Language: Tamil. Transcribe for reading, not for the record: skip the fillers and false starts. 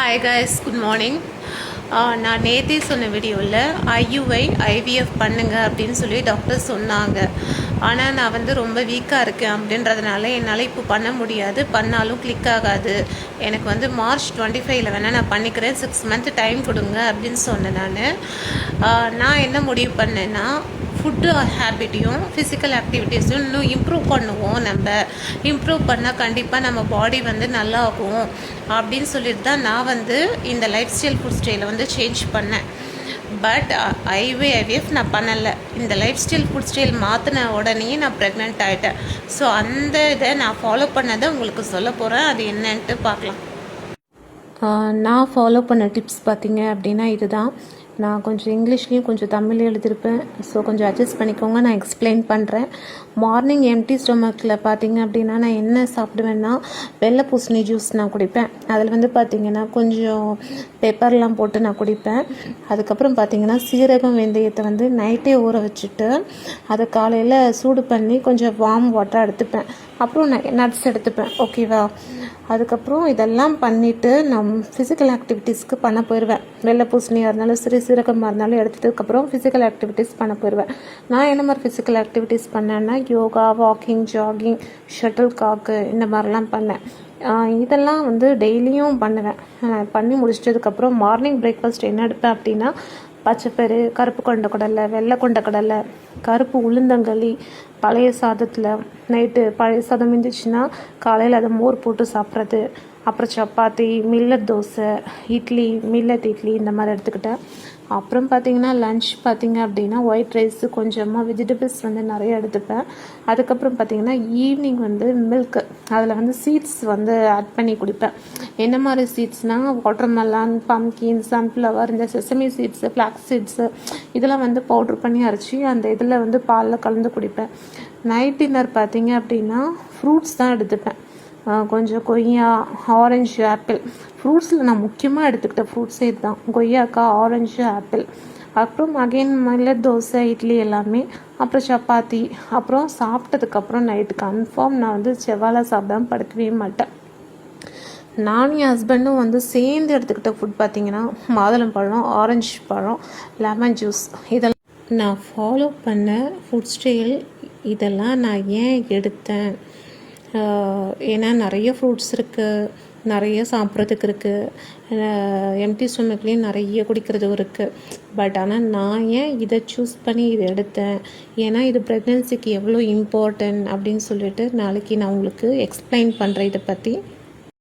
Hi guys, good morning. நான் நேற்றே சொன்ன வீடியோவில் ஐவிஎஃப் பண்ணுங்க அப்படின்னு சொல்லி டாக்டர் சொன்னாங்க. ஆனால் நான் வந்து ரொம்ப வீக்காக இருக்கேன் அப்படின்றதுனால என்னால் இப்போ பண்ண முடியாது. பண்ணாலும் கிளிக் ஆகாது. எனக்கு வந்து March 25 வேணால் நான் பண்ணிக்கிறேன், 6 month டைம் கொடுங்க அப்படின்னு சொன்னேன். நான் என்ன முடிவு பண்ணேன்னா, ஃபுட்டு ஹேபிட்டையும் ஃபிசிக்கல் ஆக்டிவிட்டீஸும் இன்னும் இம்ப்ரூவ் பண்ணுவோம். நம்ம இம்ப்ரூவ் பண்ணால் கண்டிப்பாக நம்ம பாடி வந்து நல்லாகும் அப்படின்னு சொல்லிட்டு தான் நான் வந்து இந்த லைஃப் ஸ்டைல் ஃபுட் ஸ்டைலை வந்து சேஞ்ச் பண்ணேன். பட் ஐவிஎஃப் நான் பண்ணலை. இந்த லைஃப் ஸ்டைல் ஃபுட் ஸ்டைல் மாற்றின உடனே நான் ப்ரெக்னென்ட் ஆகிட்டேன். ஸோ அந்த இதை நான் ஃபாலோ பண்ணதை உங்களுக்கு சொல்ல போகிறேன். அது என்னன்ட்டு பார்க்கலாம். நான் ஃபாலோ பண்ண டிப்ஸ் பார்த்தீங்க அப்படின்னா இதுதான். நான் கொஞ்சம் இங்கிலீஷ்லேயும் கொஞ்சம் தமிழ்லையும் எழுதியிருப்பேன். ஸோ கொஞ்சம் அட்ஜஸ்ட் பண்ணிக்கோங்க, நான் எக்ஸ்பிளைன் பண்ணுறேன். மார்னிங் எம்டி ஸ்டொமக்கில் பார்த்தீங்க அப்படின்னா நான் என்ன சாப்பிடுவேன்னா, வெள்ளை பூசணி ஜூஸ் நான் குடிப்பேன். அதில் வந்து பார்த்திங்கன்னா கொஞ்சம் பெப்பர்லாம் போட்டு நான் குடிப்பேன். அதுக்கப்புறம் பார்த்திங்கன்னா சீரகம் வெந்தயத்தை வந்து நைட்டே ஊற வச்சுட்டு அதை காலையில் சூடு பண்ணி கொஞ்சம் வார்ம் வாட்டராக எடுத்துப்பேன். அப்புறம் நட்ஸ் எடுத்துப்பேன். ஓகேவா? அதுக்கப்புறம் இதெல்லாம் பண்ணிவிட்டு நான் ஃபிசிக்கல் ஆக்டிவிட்டீஸ்க்கு பண்ண போயிடுவேன். வெள்ளை பூசணியாக இருந்தாலும் சரி, சீரகமாக இருந்தாலும் எடுத்ததுக்கப்புறம் ஃபிசிக்கல் ஆக்டிவிட்டீஸ் பண்ண போயிடுவேன். நான் என்ன மாதிரி ஃபிசிக்கல் ஆக்டிவிட்டீஸ் பண்ணேன்னா, yoga, walking, jogging, shuttle cock, இந்த மாதிரிலாம் பண்ணேன். இதெல்லாம் வந்து டெய்லியும் பண்ணுவேன். பண்ணி முடிச்சிட்டதுக்கப்புறம் மார்னிங் பிரேக்ஃபாஸ்ட் என்ன எடுப்பேன் அப்படின்னா, பச்சைப்பயிறு, கருப்பு கொண்டக்கடலை, வெள்ளை கொண்டக்கடலை, கருப்பு உளுந்தங்களி, பழைய சாதத்தில் நைட்டு பழைய சாதம் இருந்துச்சுன்னா காலையில் அதை மோர் போட்டு சாப்பிட்றது. அப்புறம் சப்பாத்தி, மில்லட் தோசை, இட்லி, மில்லட் இட்லி இந்த மாதிரி எடுத்துக்கிட்டேன். அப்புறம் பார்த்திங்கன்னா லன்ச் பார்த்திங்க அப்படின்னா ஒயிட் ரைஸு, கொஞ்சமாக வெஜிடபிள்ஸ் வந்து நிறைய எடுத்துப்பேன். அதுக்கப்புறம் பார்த்திங்கன்னா ஈவினிங் வந்து மில்க்கு, அதில் வந்து சீட்ஸ் வந்து ஆட் பண்ணி குடிப்பேன். என்ன மாதிரி சீட்ஸ்னால், வாட்டர்மெலான், பம்கின், சன்ஃப்ளவர், இந்த செசமி சீட்ஸு, ஃப்ளாக்ஸ் சீட்ஸு, இதெல்லாம் வந்து பவுட்ரு பண்ணி அரைச்சி அந்த இதில் வந்து பாலில் கலந்து குடிப்பேன். நைட் டின்னர் பார்த்திங்க அப்படின்னா ஃப்ரூட்ஸ் தான் எடுத்துப்பேன். கொஞ்சம் கொய்யா, ஆரஞ்சு, ஆப்பிள். ஃப்ரூட்ஸில் நான் முக்கியமாக எடுத்துக்கிட்ட ஃப்ரூட்ஸே இதுதான், கொய்யாக்காய், ஆரஞ்சு, ஆப்பிள். அப்புறம் அகெயின் மில்லட் தோசை, இட்லி எல்லாமே. அப்புறம் சப்பாத்தி. அப்புறம் சாப்பிட்டதுக்கப்புறம் நைட்டு கன்ஃபார்ம் நான் வந்து செவ்வாழை சாப்பிடாமல் படுக்கவே மாட்டேன். நானும் என் ஹஸ்பண்டும் வந்து சேர்ந்து எடுத்துக்கிட்ட ஃபுட் பார்த்திங்கன்னா மாதுளம்பழம், ஆரஞ்சு பழம், லெமன் ஜூஸ். இதெல்லாம் நான் ஃபாலோ பண்ண ஃபுட் ஸ்டைல். இதெல்லாம் நான் ஏன் எடுத்தேன்? ஏன்னா நிறைய ஃப்ரூட்ஸ் இருக்குது, நிறைய சாப்பிட்றதுக்கு இருக்குது, எம்டி ஸ்டொமக்லேயும் நிறைய குடிக்கிறதும் இருக்குது. பட் ஆனால் நான் ஏன் இதை சூஸ் பண்ணி இதை எடுத்தேன், ஏன்னா இது ப்ரெக்னென்சிக்கு எவ்வளோ இம்பார்ட்டன்ட் அப்படின்னு சொல்லிட்டு நாளைக்கு நான் உங்களுக்கு எக்ஸ்பிளைன் பண்ணுறேன் இதை பற்றி.